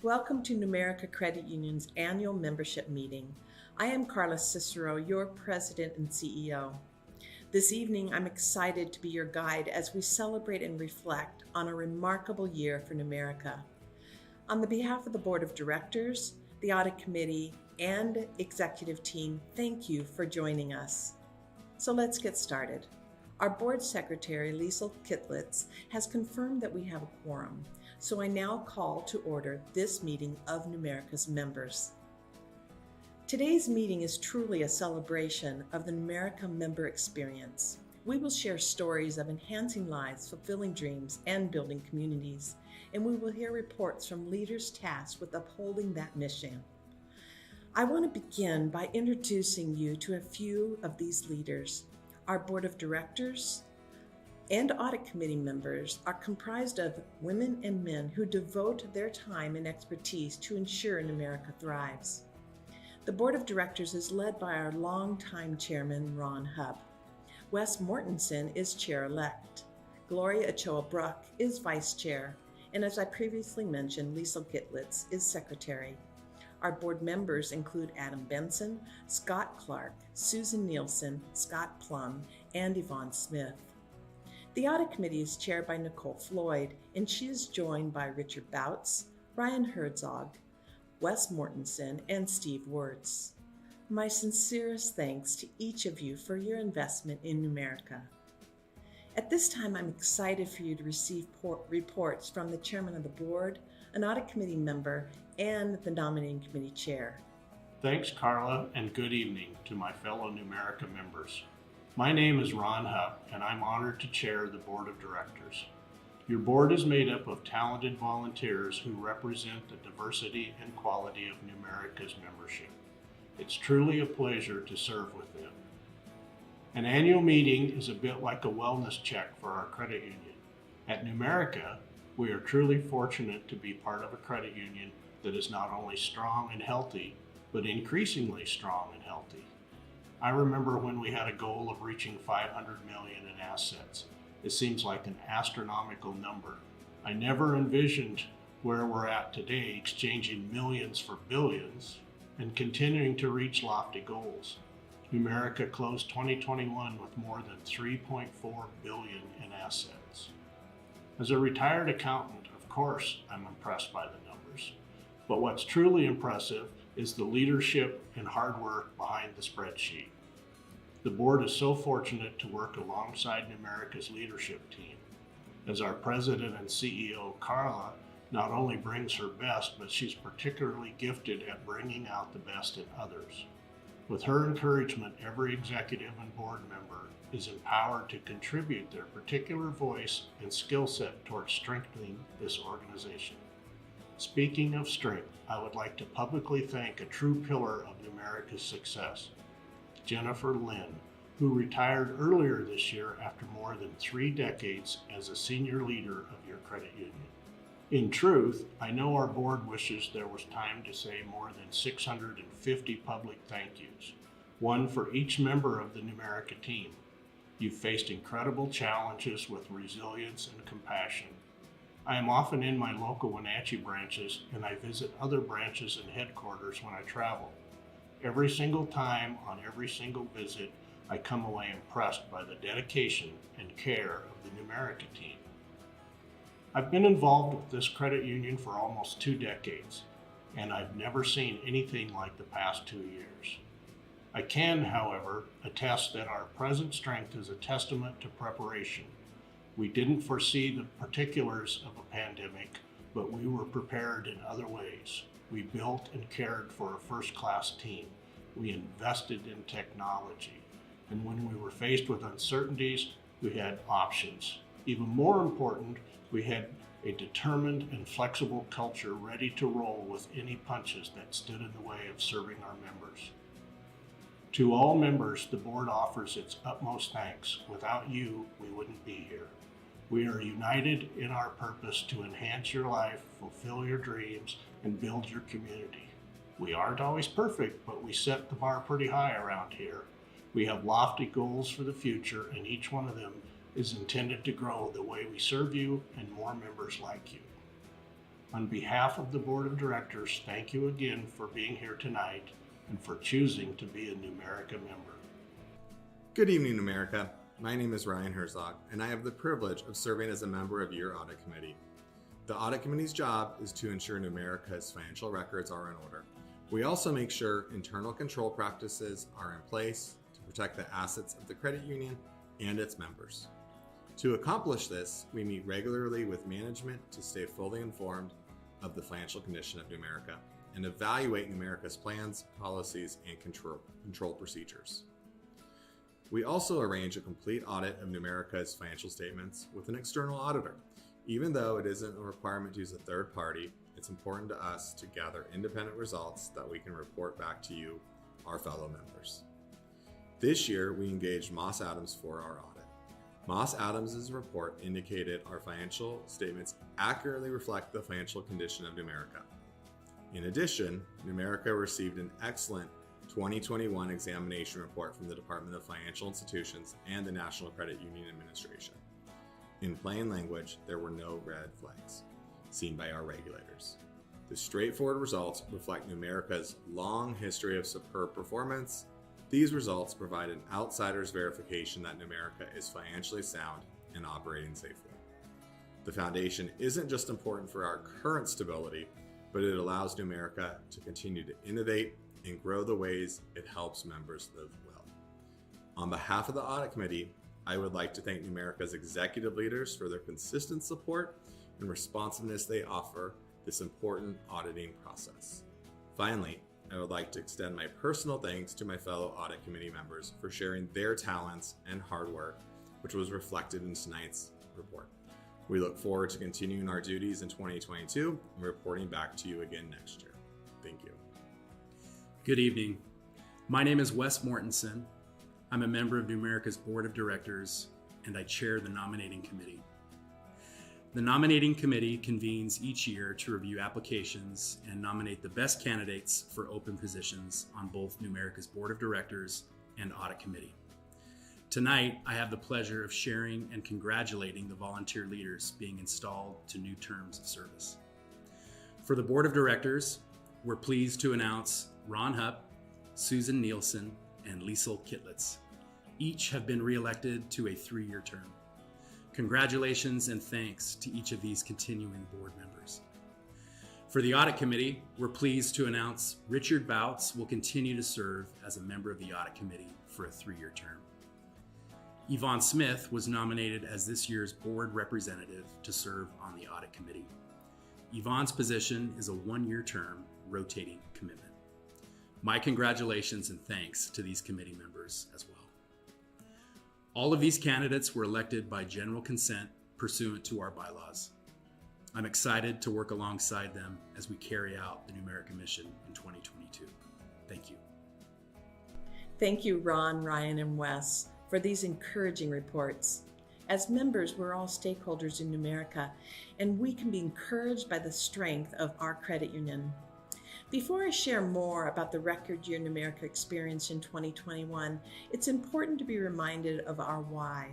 Welcome to Numerica Credit Union's annual membership meeting. I am Carla Cicero, your President and CEO. This evening, I'm excited to be your guide as we celebrate and reflect on a remarkable year for Numerica. On the behalf of the Board of Directors, the Audit Committee, and Executive Team, thank you for joining us. So let's get started. Our Board Secretary, Liesl Kittlitz, has confirmed that we have a quorum, so I now call to order this meeting of Numerica's members. Today's meeting is truly a celebration of the Numerica member experience. We will share stories of enhancing lives, fulfilling dreams, and building communities, and we will hear reports from leaders tasked with upholding that mission. I want to begin by introducing you to a few of these leaders. Our Board of Directors and Audit Committee members are comprised of women and men who devote their time and expertise to ensure Numerica thrives. The Board of Directors is led by our longtime chairman, Ron Hubb. Wes Mortensen is chair-elect. Gloria Ochoa-Bruck is vice chair, and as I previously mentioned, Liesl Kittlitz is secretary. Our board members include Adam Benson, Scott Clark, Susan Nielsen, Scott Plum, and Yvonne Smith. The Audit Committee is chaired by Nicole Floyd, and she is joined by Richard Bouts, Ryan Herzog, Wes Mortensen, and Steve Wertz. My sincerest thanks to each of you for your investment in Numerica. At this time, I'm excited for you to receive reports from the chairman of the board, an audit committee member, and the nominating committee chair. Thanks, Carla, and good evening to my fellow Numerica members. My name is Ron Hubb, and I'm honored to chair the board of directors. Your board is made up of talented volunteers who represent the diversity and quality of Numerica's membership. It's truly a pleasure to serve with them. An annual meeting is a bit like a wellness check for our credit union. At Numerica, we are truly fortunate to be part of a credit union that is not only strong and healthy, but increasingly strong and healthy. I remember when we had a goal of reaching 500 million in assets. It seems like an astronomical number. I never envisioned where we're at today, exchanging millions for billions and continuing to reach lofty goals. Numerica closed 2021 with more than 3.4 billion in assets. As a retired accountant, of course, I'm impressed by the numbers. But what's truly impressive is the leadership and hard work behind the spreadsheet. The board is so fortunate to work alongside Numerica's leadership team. As our president and CEO, Carla, not only brings her best, but she's particularly gifted at bringing out the best in others. With her encouragement, every executive and board member is empowered to contribute their particular voice and skill set towards strengthening this organization. Speaking of strength, I would like to publicly thank a true pillar of Numerica's success, Jennifer Lynn, who retired earlier this year after more than 3 decades as a senior leader of your credit union. In truth, I know our board wishes there was time to say more than 650 public thank yous, one for each member of the Numerica team. You've faced incredible challenges with resilience and compassion. I am often in my local Wenatchee branches, and I visit other branches and headquarters when I travel. Every single time, on every single visit, I come away impressed by the dedication and care of the Numerica team. I've been involved with this credit union for almost 2 decades, and I've never seen anything like the past 2 years. I can, however, attest that our present strength is a testament to preparation. We didn't foresee the particulars of a pandemic, but we were prepared in other ways. We built and cared for a first-class team. We invested in technology. And when we were faced with uncertainties, we had options. Even more important, we had a determined and flexible culture ready to roll with any punches that stood in the way of serving our members. To all members, the board offers its utmost thanks. Without you, we wouldn't be here. We are united in our purpose to enhance your life, fulfill your dreams, and build your community. We aren't always perfect, but we set the bar pretty high around here. We have lofty goals for the future, and each one of them is intended to grow the way we serve you and more members like you. On behalf of the Board of Directors, thank you again for being here tonight and for choosing to be a Numerica member. Good evening, Numerica. My name is Ryan Herzog, and I have the privilege of serving as a member of your Audit Committee. The Audit Committee's job is to ensure Numerica's financial records are in order. We also make sure internal control practices are in place to protect the assets of the credit union and its members. To accomplish this, we meet regularly with management to stay fully informed of the financial condition of Numerica and evaluate Numerica's plans, policies, and control procedures. We also arrange a complete audit of Numerica's financial statements with an external auditor. Even though it isn't a requirement to use a third party, it's important to us to gather independent results that we can report back to you, our fellow members. This year, we engaged Moss Adams for our audit. Moss Adams' report indicated our financial statements accurately reflect the financial condition of Numerica. In addition, Numerica received an excellent 2021 examination report from the Department of Financial Institutions and the National Credit Union Administration. In plain language, there were no red flags seen by our regulators. The straightforward results reflect Numerica's long history of superb performance. These results provide an outsider's verification that Numerica is financially sound and operating safely. The foundation isn't just important for our current stability, but it allows Numerica to continue to innovate and grow the ways it helps members live well. On behalf of the Audit Committee, I would like to thank Numerica's executive leaders for their consistent support and responsiveness they offer this important auditing process. Finally, I would like to extend my personal thanks to my fellow Audit Committee members for sharing their talents and hard work, which was reflected in tonight's report. We look forward to continuing our duties in 2022 and reporting back to you again next year. Thank you. Good evening. My name is Wes Mortensen. I'm a member of Numerica's Board of Directors, and I chair the Nominating Committee. The Nominating Committee convenes each year to review applications and nominate the best candidates for open positions on both Numerica's Board of Directors and Audit Committee. Tonight, I have the pleasure of sharing and congratulating the volunteer leaders being installed to new terms of service. For the Board of Directors, we're pleased to announce Ron Hupp, Susan Nielsen, and Liesl Kitlitz. Each have been reelected to a 3-year term. Congratulations and thanks to each of these continuing board members. For the Audit Committee, we're pleased to announce Richard Bouts will continue to serve as a member of the Audit Committee for a 3-year term. Yvonne Smith was nominated as this year's board representative to serve on the Audit Committee. Yvonne's position is a 1-year term, rotating commitment. My congratulations and thanks to these committee members as well. All of these candidates were elected by general consent pursuant to our bylaws. I'm excited to work alongside them as we carry out the Numerica mission in 2022. Thank you. Thank you, Ron, Ryan, and Wes, for these encouraging reports. As members, we're all stakeholders in Numerica, and we can be encouraged by the strength of our credit union. Before I share more about the record year Numerica experienced in 2021, it's important to be reminded of our why.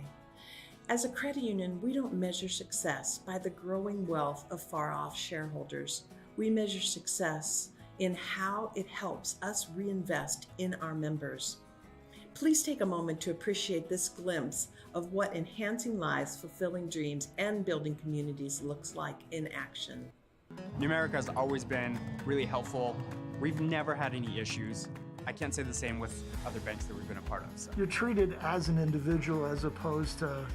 As a credit union, we don't measure success by the growing wealth of far-off shareholders. We measure success in how it helps us reinvest in our members. Please take a moment to appreciate this glimpse of what enhancing lives, fulfilling dreams, and building communities looks like in action. Numerica has always been really helpful. We've never had any issues. I can't say the same with other banks that we've been a part of. So. You're treated as an individual as opposed to,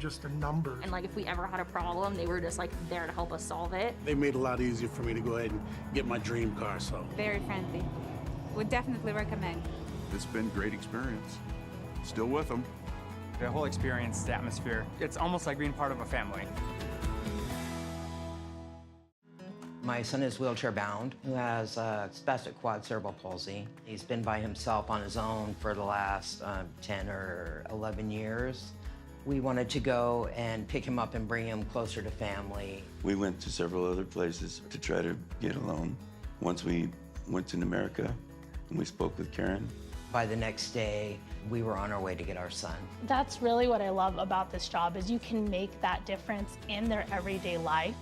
just a number. And if we ever had a problem, they were just there to help us solve it. They made it a lot easier for me to go ahead and get my dream car, so. Very friendly. Would definitely recommend. It's been a great experience. Still with them. The whole experience, the atmosphere, it's almost like being part of a family. My son is wheelchair bound, who has spastic quad cerebral palsy. He's been by himself on his own for the last 10 or 11 years. We wanted to go and pick him up and bring him closer to family. We went to several other places to try to get a loan. Once we went to Numerica and we spoke with Karen. By the next day, we were on our way to get our son. That's really what I love about this job is you can make that difference in their everyday life.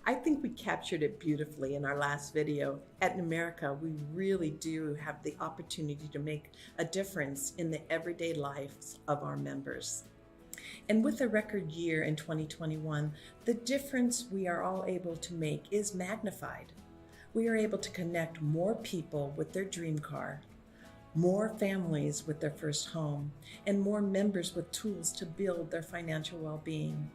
I think we captured it beautifully in our last video. At Numerica, we really do have the opportunity to make a difference in the everyday lives of our members. And with a record year in 2021, the difference we are all able to make is magnified. We are able to connect more people with their dream car, more families with their first home, and more members with tools to build their financial well-being.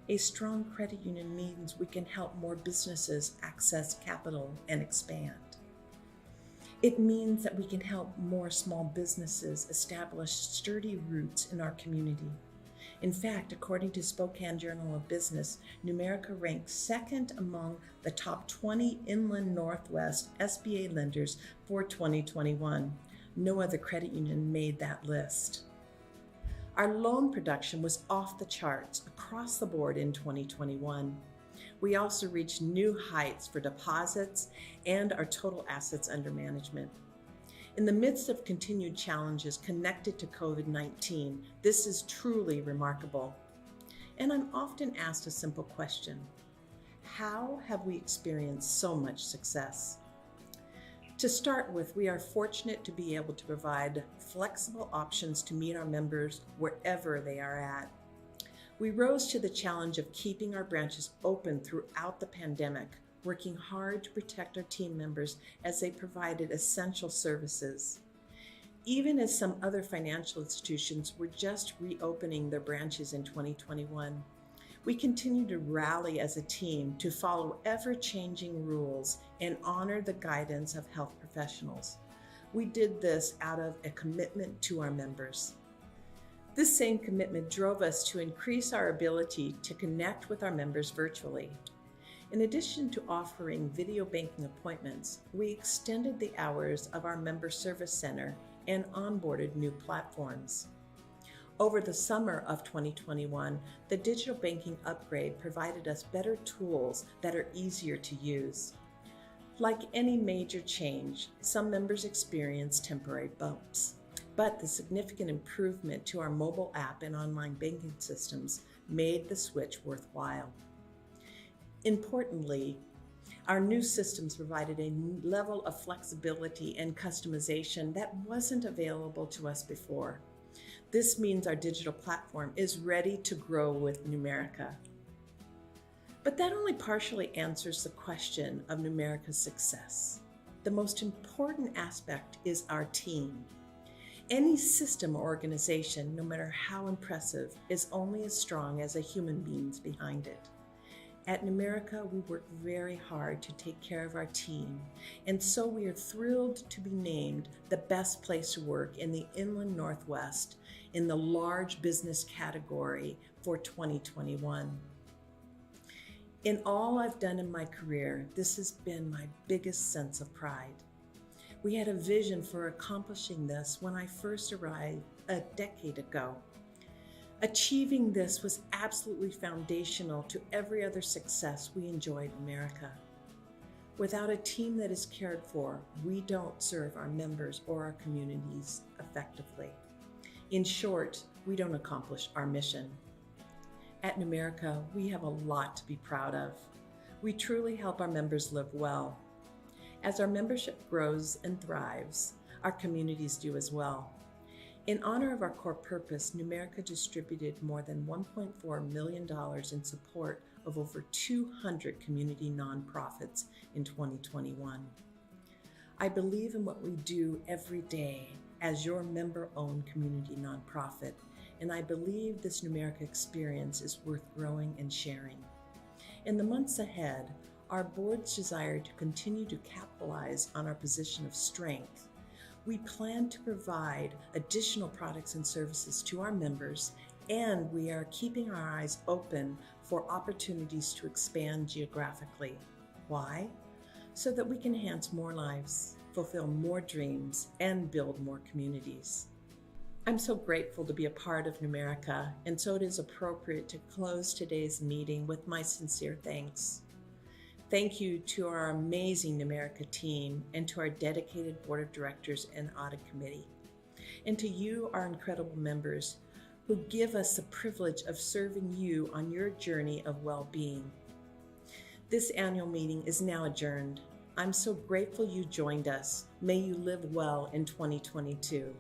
A strong credit union means we can help more businesses access capital and expand. It means that we can help more small businesses establish sturdy roots in our community. In fact, according to Spokane Journal of Business, Numerica ranks second among the top 20 Inland Northwest SBA lenders for 2021. No other credit union made that list. Our loan production was off the charts across the board in 2021. We also reached new heights for deposits and our total assets under management. In the midst of continued challenges connected to COVID-19, this is truly remarkable. And I'm often asked a simple question: how have we experienced so much success? To start with, we are fortunate to be able to provide flexible options to meet our members wherever they are at. We rose to the challenge of keeping our branches open throughout the pandemic, working hard to protect our team members as they provided essential services. Even as some other financial institutions were just reopening their branches in 2021, we continue to rally as a team to follow ever-changing rules and honor the guidance of health professionals. We did this out of a commitment to our members. This same commitment drove us to increase our ability to connect with our members virtually. In addition to offering video banking appointments, we extended the hours of our member service center and onboarded new platforms. Over the summer of 2021, the digital banking upgrade provided us better tools that are easier to use. Like any major change, some members experience temporary bumps, but the significant improvement to our mobile app and online banking systems made the switch worthwhile. Importantly, our new systems provided a level of flexibility and customization that wasn't available to us before. This means our digital platform is ready to grow with Numerica. But that only partially answers the question of Numerica's success. The most important aspect is our team. Any system or organization, no matter how impressive, is only as strong as the human beings behind it. At Numerica, we work very hard to take care of our team, and so we are thrilled to be named the best place to work in the Inland Northwest in the large business category for 2021. In all I've done in my career, this has been my biggest sense of pride. We had a vision for accomplishing this when I first arrived a decade ago. Achieving this was absolutely foundational to every other success we enjoyed in America. Without a team that is cared for, we don't serve our members or our communities effectively. In short, we don't accomplish our mission. At Numerica, we have a lot to be proud of. We truly help our members live well. As our membership grows and thrives, our communities do as well. In honor of our core purpose, Numerica distributed more than $1.4 million in support of over 200 community nonprofits in 2021. I believe in what we do every day as your member-owned community nonprofit, and I believe this Numerica experience is worth growing and sharing. In the months ahead, our board's desire to continue to capitalize on our position of strength. We plan to provide additional products and services to our members, and we are keeping our eyes open for opportunities to expand geographically. Why? So that we can enhance more lives, fulfill more dreams, and build more communities. I'm so grateful to be a part of Numerica, and so it is appropriate to close today's meeting with my sincere thanks. Thank you to our amazing Numerica team and to our dedicated board of directors and audit committee. And to you, our incredible members, who give us the privilege of serving you on your journey of well-being. This annual meeting is now adjourned. I'm so grateful you joined us. May you live well in 2022.